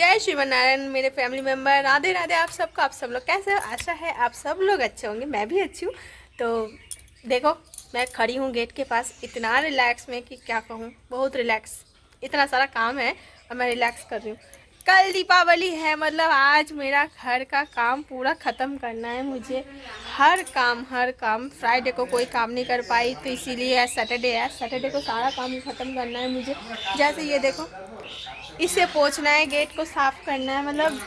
जय श्रीमनारायण मेरे family member, Radhe Radhe. आप सबको, आप सब लोग कैसे हो? आशा है आप सब लोग अच्छे होंगे, मैं भी अच्छी हूँ। तो देखो, मैं खड़ी हूँ गेट के पास इतना रिलैक्स में कि क्या कहूँ, बहुत रिलैक्स। इतना सारा काम है और मैं रिलैक्स कर रही हूँ। कल दीपावली है, मतलब आज मेरा घर का काम पूरा ख़त्म करना है मुझे। हर काम फ्राइडे को कोई काम नहीं कर पाई, तो इसीलिए आज सैटरडे है, सैटरडे को सारा काम ख़त्म करना है मुझे। जैसे ये देखो, इसे पोंछना है, गेट को साफ़ करना है, मतलब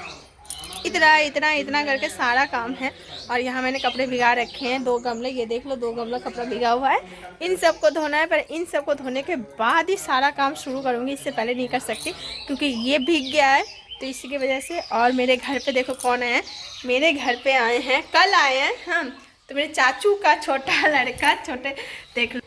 इतना इतना इतना करके सारा काम है। और यहाँ मैंने कपड़े भिगा रखे हैं, 2 गमले, ये देख लो 2 गमला कपड़ा भिगा हुआ है। इन सबको धोना है, पर इन सबको धोने के बाद ही सारा काम शुरू करूँगी, इससे पहले नहीं कर सकती क्योंकि ये भीग गया है, तो इसी की वजह से। और मेरे घर पे देखो कौन है, मेरे घर पे आए हैं, कल आए हैं हम, तो मेरे चाचू का छोटा लड़का, छोटे देख लो,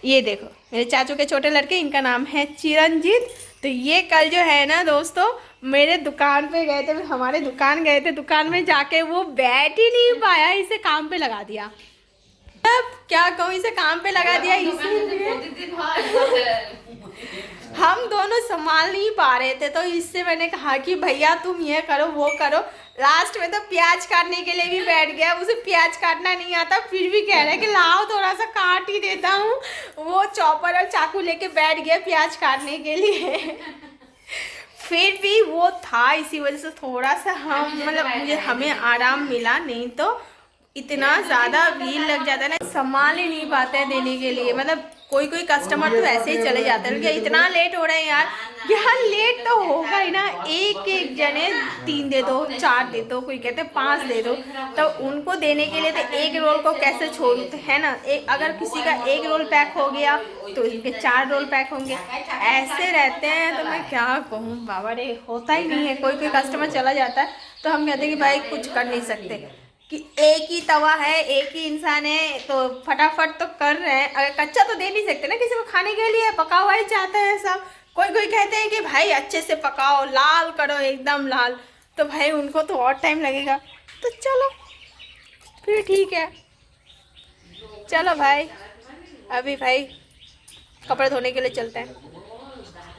ये देखो मेरे चाचू के छोटे लड़के, इनका नाम है चिरंजीत। तो ये कल जो है ना दोस्तों, मेरे दुकान पे गए थे, हमारे दुकान गए थे, दुकान में जाके वो बैठ ही नहीं पाया, इसे काम पे लगा दिया। अब क्या कहूँ, इसे काम पे लगा दिया, इसीलिए हम दोनों संभाल नहीं पा रहे थे। तो इससे मैंने कहा कि भैया तुम ये करो वो करो। लास्ट में तो प्याज काटने के लिए भी बैठ गया, उसे प्याज काटना नहीं आता, फिर भी कह रहा है कि लाओ थोड़ा सा काट ही देता हूँ। वो चॉपर और चाकू लेके बैठ गया प्याज काटने के लिए फिर भी वो था, इसी वजह से थोड़ा सा हम मतलब मुझे हमें आराम मिला, नहीं तो इतना ज़्यादा भीड़ लग जाता है ना, संभाल ही नहीं पाते हैं देने के लिए। मतलब कोई कोई कस्टमर तो ऐसे ही चले जाते हैं कि इतना लेट हो रहा है यार, यहाँ लेट तो होगा ही ना। एक एक जने 3 दे दो, 4 दे दो, कोई कहते 5 दे दो, तो उनको देने के लिए तो एक रोल को कैसे छोड़ू, तो है ना। एक अगर किसी का एक रोल पैक हो गया तो उनके 4 रोल पैक होंगे, ऐसे रहते हैं। तो मैं क्या कहूँ बाबा रे, होता ही नहीं है। कोई कोई कस्टमर चला जाता है तो हम कहते हैं कि भाई कुछ कर नहीं सकते, कि एक ही तवा है, एक ही इंसान है, तो फटाफट तो कर रहे हैं। अगर कच्चा तो दे नहीं सकते ना किसी को खाने के लिए, पका हुआ ही चाहते हैं सब। कोई कोई कहते हैं कि भाई अच्छे से पकाओ, लाल करो एकदम लाल, तो भाई उनको तो और टाइम लगेगा। तो चलो फिर ठीक है, चलो भाई अभी भाई कपड़े धोने के लिए चलते हैं।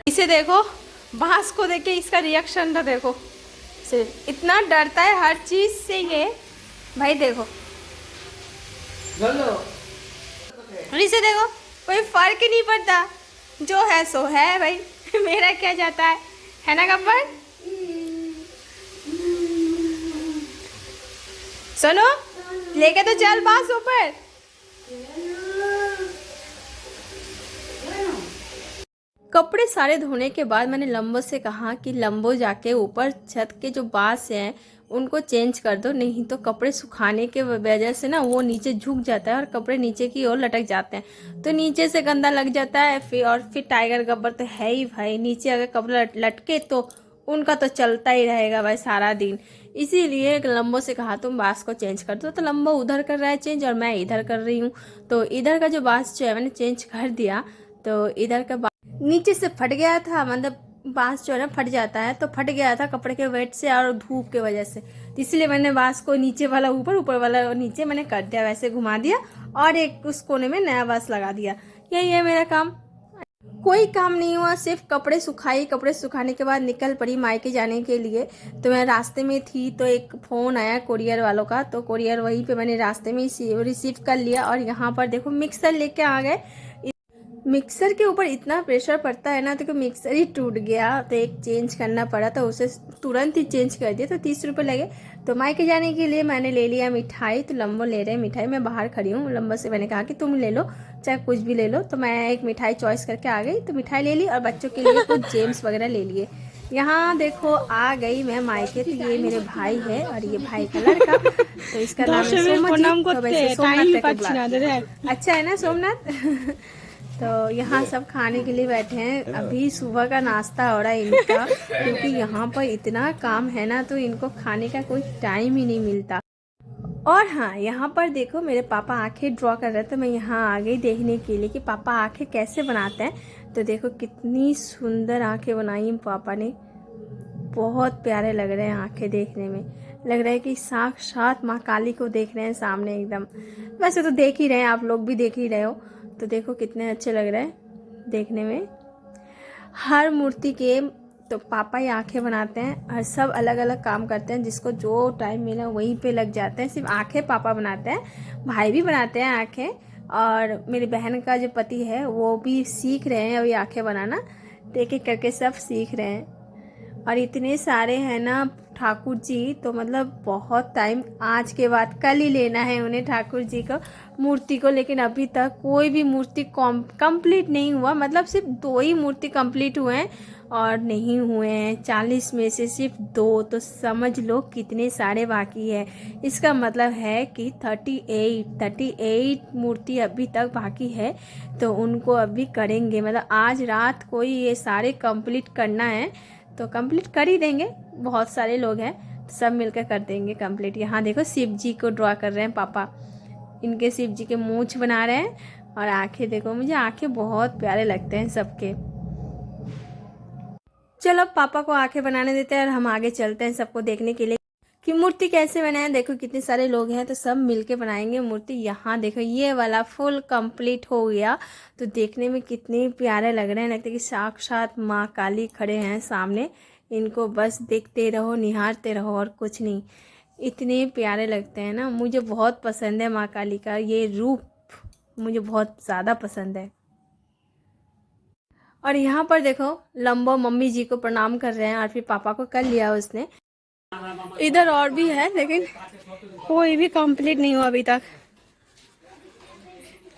इसे देखो, बांस को देख के इसका रिएक्शन था, देखो सिर्फ इतना डरता है हर चीज़ से ये भाई। देखो और इसे देखो, कोई फर्क ही नहीं पड़ता, जो है सो है भाई मेरा क्या जाता है ना गब्बर। सुनो, लेके तो चल बास ऊपर। कपड़े सारे धोने के बाद मैंने लंबो से कहा कि लंबो जाके ऊपर छत के जो बांस हैं उनको चेंज कर दो, नहीं तो कपड़े सुखाने के वजह से ना वो नीचे झुक जाता है और कपड़े नीचे की ओर लटक जाते हैं, तो नीचे से गंदा लग जाता है। फिर टाइगर गब्बर तो है ही भाई, नीचे अगर कपड़े लटके तो उनका तो चलता ही रहेगा भाई सारा दिन। इसीलिए लंबो से कहा तुम बांस को चेंज कर दो, तो लंबो उधर कर रहा है चेंज और मैं इधर कर रही हूँ। तो इधर का जो बांस जो है मैंने चेंज कर दिया, तो इधर का नीचे से फट गया था, मतलब बांस जो है ना फट जाता है, तो फट गया था कपड़े के वेट से और धूप के वजह से, तो इसलिए मैंने बांस को नीचे वाला ऊपर, ऊपर वाला नीचे मैंने कर दिया, वैसे घुमा दिया और एक उस कोने में नया बांस लगा दिया। यही है मेरा काम, कोई काम नहीं हुआ, सिर्फ कपड़े सुखाई। कपड़े सुखाने के बाद निकल पड़ी मायके जाने के लिए। तो मैं रास्ते में थी तो एक फ़ोन आया कुरियर वालों का, तो कुरियर वहीं पे मैंने रास्ते में रिसीव कर लिया। और यहाँ पर देखो मिक्सर लेके आ गए। मिक्सर के ऊपर इतना प्रेशर पड़ता है ना, तो मिक्सर ही टूट गया, तो एक चेंज करना पड़ा, तो उसे तुरंत ही चेंज कर दिया, तो 30 रुपये लगे। तो मायके जाने के लिए मैंने ले लिया मिठाई, तो लंबो ले रहे हैं मिठाई, मैं बाहर खड़ी हूँ। लंबो से मैंने कहा कि तुम ले लो चाहे कुछ भी ले लो, तो मैं एक मिठाई चॉइस करके आ गई, तो मिठाई ले ली और बच्चों के लिए कुछ जेम्स वगैरह ले लिए। यहाँ देखो आ गई मैं मायके, तो ये मेरे भाई है और ये भाई का लड़का, तो इसका नाम है सोमजीत, तो वैसे सोमनाथ। अच्छा है ना सोमनाथ तो यहाँ सब खाने के लिए बैठे हैं, अभी सुबह का नाश्ता हो रहा है इनका, क्योंकि यहाँ पर इतना काम है ना, तो इनको खाने का कोई टाइम ही नहीं मिलता। और हाँ, यहाँ पर देखो मेरे पापा आंखें ड्रॉ कर रहे थे, मैं यहाँ आ गई देखने के लिए कि पापा आंखें कैसे बनाते हैं। तो देखो कितनी सुंदर आंखें बनाई पापा ने, बहुत प्यारे लग रहे हैं आंखें देखने में, लग रहा है कि साक्षात माँ काली को देख रहे हैं सामने एकदम। वैसे तो देख ही रहे हैं, आप लोग भी देख ही रहे हो, तो देखो कितने अच्छे लग रहे हैं देखने में। हर मूर्ति के तो पापा ही आंखें बनाते हैं और सब अलग अलग काम करते हैं, जिसको जो टाइम मिला वहीं पे लग जाते हैं। सिर्फ आंखें पापा बनाते हैं, भाई भी बनाते हैं आंखें, और मेरी बहन का जो पति है वो भी सीख रहे हैं अभी आंखें बनाना, तो एक एक करके सब सीख रहे हैं। और इतने सारे हैं ना ठाकुर जी, तो मतलब बहुत टाइम, आज के बाद कल ही लेना है उन्हें ठाकुर जी को मूर्ति को, लेकिन अभी तक कोई भी मूर्ति कंप्लीट नहीं हुआ। मतलब सिर्फ 2 ही मूर्ति कंप्लीट हुए हैं और नहीं हुए हैं 40 में से सिर्फ 2, तो समझ लो कितने सारे बाकी है। इसका मतलब है कि 38 मूर्ति अभी तक बाकी है, तो उनको अभी करेंगे। मतलब आज रात को ही ये सारे कंप्लीट करना है, तो कंप्लीट कर ही देंगे। बहुत सारे लोग हैं, तो सब मिलकर कर देंगे कंप्लीट। यहाँ देखो शिव जी को ड्रॉ कर रहे हैं पापा, इनके शिव जी के मूंछ बना रहे हैं। और आंखें देखो, मुझे आंखें बहुत प्यारे लगते हैं सबके। चलो अब पापा को आंखें बनाने देते हैं और हम आगे चलते हैं सबको देखने के लिए कि मूर्ति कैसे बनाए। देखो कितने सारे लोग हैं, तो सब मिलके बनाएंगे मूर्ति। यहाँ देखो ये वाला फुल कंप्लीट हो गया, तो देखने में कितने प्यारे लग रहे हैं। लगता है कि साक्षात माँ काली खड़े हैं सामने, इनको बस देखते रहो, निहारते रहो और कुछ नहीं। इतने प्यारे लगते हैं ना, मुझे बहुत पसंद है माँ काली का ये रूप, मुझे बहुत ज़्यादा पसंद है। और यहाँ पर देखो लंबो मम्मी जी को प्रणाम कर रहे हैं और फिर पापा को कर लिया उसने। इधर और भी है लेकिन कोई भी कंप्लीट नहीं हुआ अभी तक।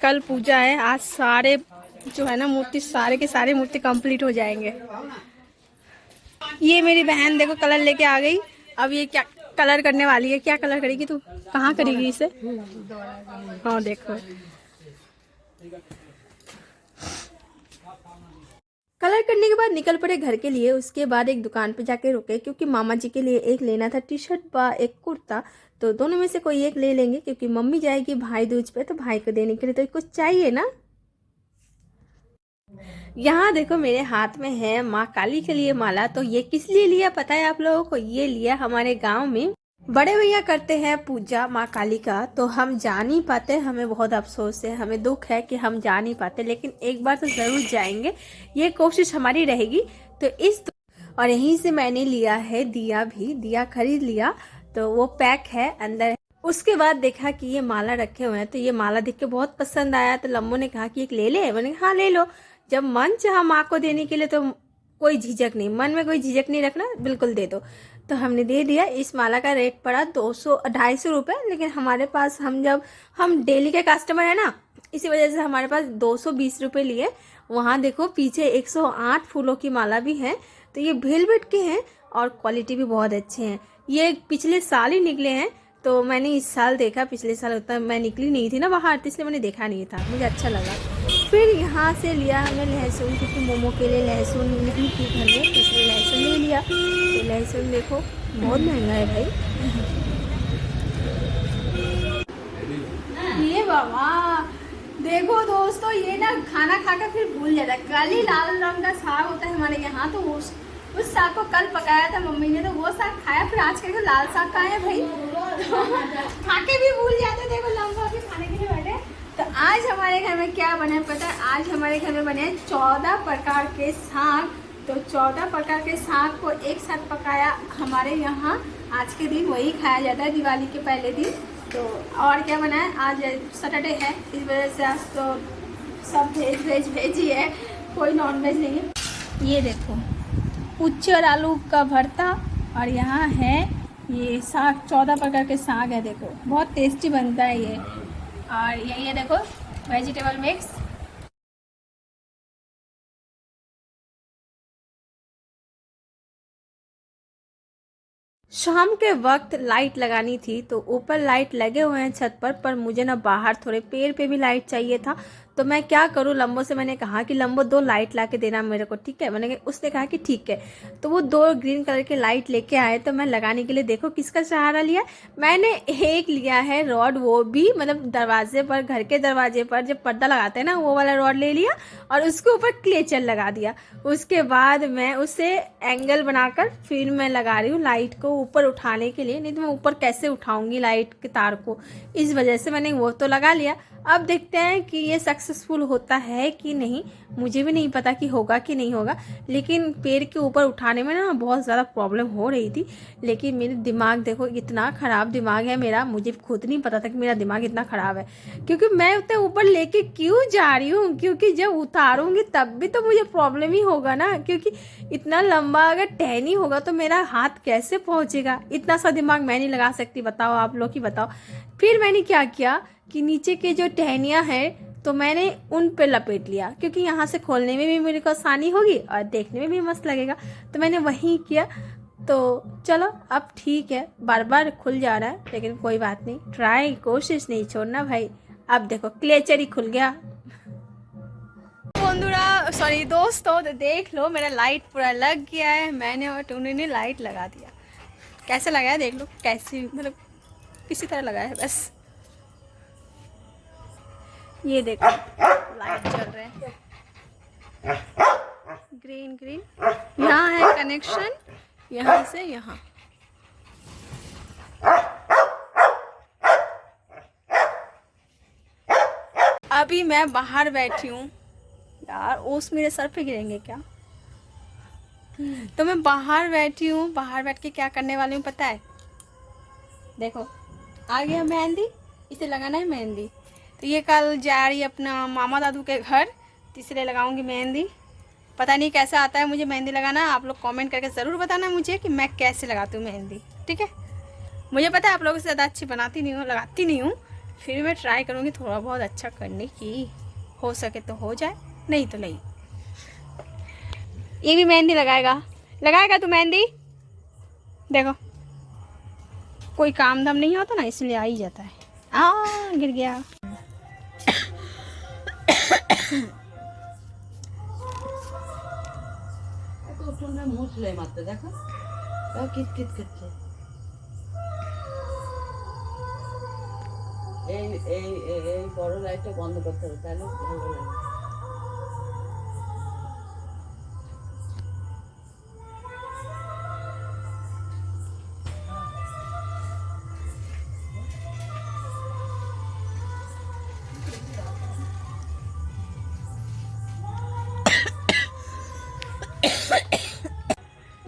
कल पूजा है, आज सारे जो है ना मूर्ति, सारे के सारे मूर्ति कंप्लीट हो जाएंगे। ये मेरी बहन देखो कलर लेके आ गई। अब ये क्या कलर करने वाली है, क्या कलर करेगी तू, कहाँ करेगी इसे? हाँ देखो कलर करने के बाद निकल पड़े घर के लिए। उसके बाद एक दुकान पे जाके रुके क्योंकि मामा जी के लिए एक लेना था, टी शर्ट व एक कुर्ता। तो दोनों में से कोई एक ले लेंगे क्योंकि मम्मी जाएगी भाई दूज पे, तो भाई को देने के लिए तो कुछ चाहिए ना। यहाँ देखो मेरे हाथ में है माँ काली के लिए माला। तो ये किस लिए लिया पता है आप लोगों को? ये लिया हमारे गांव में बड़े भैया करते हैं पूजा माँ काली का, तो हम जा नहीं पाते, हमें बहुत अफसोस है, हमें दुख है कि हम जा नहीं पाते, लेकिन एक बार तो जरूर जाएंगे, ये कोशिश हमारी रहेगी। तो और यहीं से मैंने लिया है दिया भी, दिया खरीद लिया, तो वो पैक है अंदर। उसके बाद देखा कि ये माला रखे हुए हैं, तो ये माला देख के बहुत पसंद आया, तो लम्बो ने कहा कि एक ले ले। मैंने कहा हाँ ले लो। जब मन चाहा माँ को देने के लिए तो कोई झिझक नहीं, मन में कोई झिझक नहीं रखना, बिल्कुल दे दो। तो हमने दे दिया। इस माला का रेट पड़ा 200-250 रुपये, लेकिन हमारे पास हम डेली के कस्टमर है ना, इसी वजह से हमारे पास 220 रुपये लिए। वहाँ देखो पीछे 108 फूलों की माला भी है, तो ये वेलवेट के हैं और क्वालिटी भी बहुत अच्छे हैं। ये पिछले साल ही निकले हैं, तो मैंने इस साल देखा, पिछले साल उतना मैं निकली नहीं थी ना बाहर, तो इसलिए मैंने देखा नहीं था, मुझे अच्छा लगा। फिर यहाँ से लिया हमने लहसुन, क्योंकि मोमो के लिए लहसुन नहीं थी घर में, इसलिए लहसुन ले लिया। तो लहसुन देखो बहुत महंगा है भाई। ये बाबा देखो दोस्तों, ये ना खाना खाकर फिर भूल जाता है। काली लाल रंग का साग होता है हमारे यहाँ, तो उस साग को कल पकाया था मम्मी ने, तो वो साग खाया, फिर आज के लाल साग खाया भाई, तो खाके भी भूल जाते। देखो लंबा भी खाने के लिए बैठे। तो आज हमारे घर में क्या बना है पता है? आज हमारे घर में बने हैं 14 प्रकार के साग। तो 14 प्रकार के साग को एक साथ पकाया हमारे यहाँ। आज के दिन वही खाया जाता है दिवाली के पहले दिन। तो और क्या बना है? आज सैटरडे है, इस वजह से आज तो सब वेज ही है, कोई नॉन वेज नहीं है। ये देखो उच्चे और आलू का भरता, और यहाँ है ये साग, 14 प्रकार के साग है। देखो बहुत टेस्टी बनता है ये। और ये देखो वेजिटेबल मिक्स। शाम के वक्त लाइट लगानी थी, तो ऊपर लाइट लगे हुए हैं छत पर मुझे ना बाहर थोड़े पेड़ पे भी लाइट चाहिए था। तो मैं क्या करूँ, लंबो से मैंने कहा कि लंबो 2 लाइट ला के देना मेरे को, ठीक है? उसने कहा कि ठीक है। तो वो 2 ग्रीन कलर के लाइट लेके आए, तो मैं लगाने के लिए देखो किसका सहारा लिया मैंने। एक लिया है रॉड, वो भी मतलब दरवाजे पर, घर के दरवाजे पर जब पर्दा लगाते हैं ना, वो वाला रॉड ले लिया और उसके ऊपर क्लेचर लगा दिया। उसके बाद मैं उसे एंगल बनाकर फिर मैं लगा रही हूँ लाइट को ऊपर उठाने के लिए, नहीं तो मैं ऊपर कैसे उठाऊंगी लाइट के तार को, इस वजह से मैंने वो तो लगा लिया। अब देखते हैं कि ये सक्सेसफुल होता है कि नहीं। मुझे भी नहीं पता कि होगा कि नहीं होगा, लेकिन पैर के ऊपर उठाने में ना बहुत ज़्यादा प्रॉब्लम हो रही थी। लेकिन मेरे दिमाग देखो, इतना ख़राब दिमाग है मेरा, मुझे खुद नहीं पता था कि मेरा दिमाग इतना ख़राब है। क्योंकि मैं उतने ऊपर लेके क्यों जा रही हूँ, क्योंकि जब उतारूँगी तब भी तो मुझे प्रॉब्लम ही होगा ना, क्योंकि इतना लंबा अगर टहनी होगा तो मेरा हाथ कैसे पहुँचेगा। इतना सा दिमाग मैं नहीं लगा सकती, बताओ आप लोग ही बताओ। फिर मैंने क्या किया कि नीचे के जो टहनियाँ हैं तो मैंने उन पे लपेट लिया, क्योंकि यहाँ से खोलने में भी मेरे को आसानी होगी और देखने में भी मस्त लगेगा, तो मैंने वही किया। तो चलो अब ठीक है, बार बार खुल जा रहा है लेकिन कोई बात नहीं, ट्राई कोशिश नहीं छोड़ना भाई। अब देखो क्लेचर ही खुल गया। बंधुरा सॉरी दोस्तों, तो देख लो मेरा लाइट पूरा लग गया है, मैंने और टूनी ने लाइट लगा दिया। कैसे लगाया देख लो, कैसे मतलब किसी तरह लगाया है बस। ये देखो लाइट चल रहे हैं, ग्रीन ग्रीन। यहाँ है कनेक्शन, यहाँ से यहाँ। अभी मैं बाहर बैठी हूँ यार, ओस मेरे सर पे गिरेंगे क्या। तो मैं बाहर बैठी हूँ, बाहर बैठ के क्या करने वाली हूँ पता है। देखो आ गया मेहंदी, इसे लगाना है मेहंदी। तो ये कल जा रही है अपना मामा दादू के घर, तो इसलिए लगाऊंगी मेहंदी। पता नहीं कैसा आता है मुझे मेहंदी लगाना, आप लोग कमेंट करके ज़रूर बताना मुझे कि मैं कैसे लगाती हूँ मेहंदी, ठीक है। मुझे पता है आप लोगों से ज़्यादा अच्छी बनाती नहीं हूँ, लगाती नहीं हूँ, फिर मैं ट्राई करूँगी थोड़ा बहुत अच्छा करने की, हो सके तो हो जाए, नहीं तो नहीं। ये भी मेहंदी लगाएगा तू मेहंदी। देखो कोई काम धाम नहीं होता ना, इसलिए आ ही जाता है। गिर गया। মুছলে মাত্র দেখো কিট কিট করছে। এই এই এই বড় লাইটটা বন্ধ করতে হবে, তাহলে ভালো লাগে।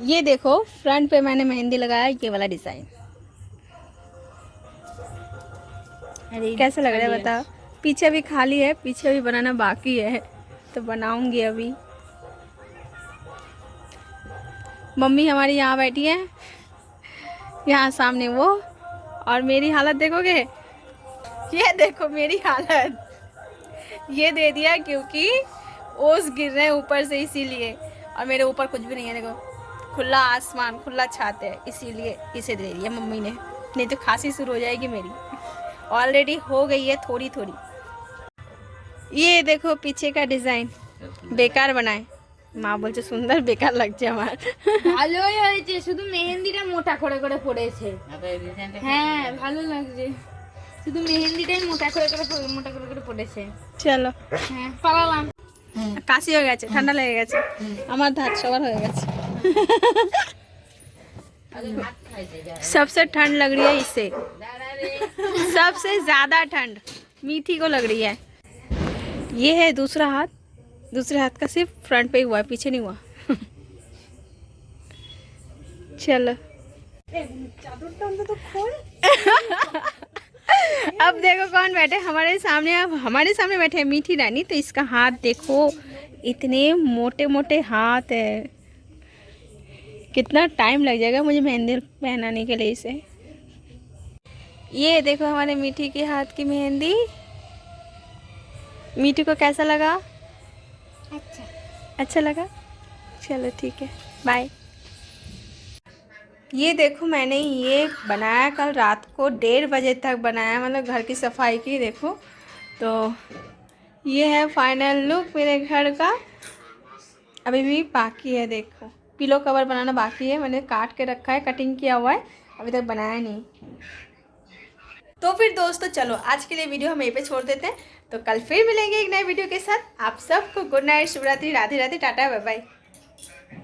ये देखो फ्रंट पे मैंने मेहंदी लगाया, ये वाला डिज़ाइन। अरे कैसा लग रहा है बताओ। पीछे भी खाली है, पीछे भी बनाना बाकी है, तो बनाऊंगी अभी। मम्मी हमारी यहाँ बैठी है, यहाँ सामने वो, और मेरी हालत देखोगे, ये देखो मेरी हालत। ये दे दिया क्योंकि ओस गिर रहे हैं ऊपर से, इसीलिए। और मेरे ऊपर कुछ भी नहीं है, देखो खुला आसमान, खुला छाते है, इसीलिए इसे दे दिया मम्मी ने, नहीं तो खांसी शुरू हो जाएगी मेरी। ऑलरेडी हो गई है थोड़ी थोड़ी। ये देखो पीछे का डिज़ाइन बेकार बनाए, মা বলছে সুন্দর, বেকার লাগছে আমার। ভালোই হয়েছে, শুধু মেহেন্দিটা মোটা করে করে পড়েছে। হ্যাঁ ভালো লাগছে, শুধু মেহেন্দিটাই মোটা করে করে পড়েছে। চলো হ্যাঁ পালালাম। কাশি হয়ে গেছে, ঠান্ডা লেগে গেছে আমার, ধাত সবার হয়ে গেছে। सबसे ठंड लग रही है इससे, सबसे ज़्यादा ठंड मीठी को लग रही है। ये है दूसरा हाथ, दूसरे हाथ का सिर्फ फ्रंट पे ही हुआ है, पीछे नहीं हुआ। चलो अब देखो कौन बैठे हमारे सामने। अब हमारे सामने बैठे हैं मीठी रानी, तो इसका हाथ देखो, इतने मोटे मोटे हाथ है, कितना टाइम लग जाएगा मुझे मेहंदी पहनाने के लिए इसे। ये देखो हमारे मीठी के हाथ की मेहंदी। मीठी को कैसा लगा? अच्छा लगा, चलो ठीक है, बाय। ये देखो मैंने ये बनाया कल रात को 1:30 बजे तक बनाया, मतलब घर की सफाई की। देखो तो ये है फाइनल लुक मेरे घर का। अभी भी बाकी है, देखो पिलो कवर बनाना बाकी है, मैंने काट के रखा है, कटिंग किया हुआ है, अभी तक बनाया नहीं। तो फिर दोस्तों चलो आज के लिए वीडियो हम यहीं पे छोड़ देते हैं, तो कल फिर मिलेंगे एक नए वीडियो के साथ। आप सबको गुड नाइट, शुभ रात्रि, राधे राधे, टाटा, बाय बाय।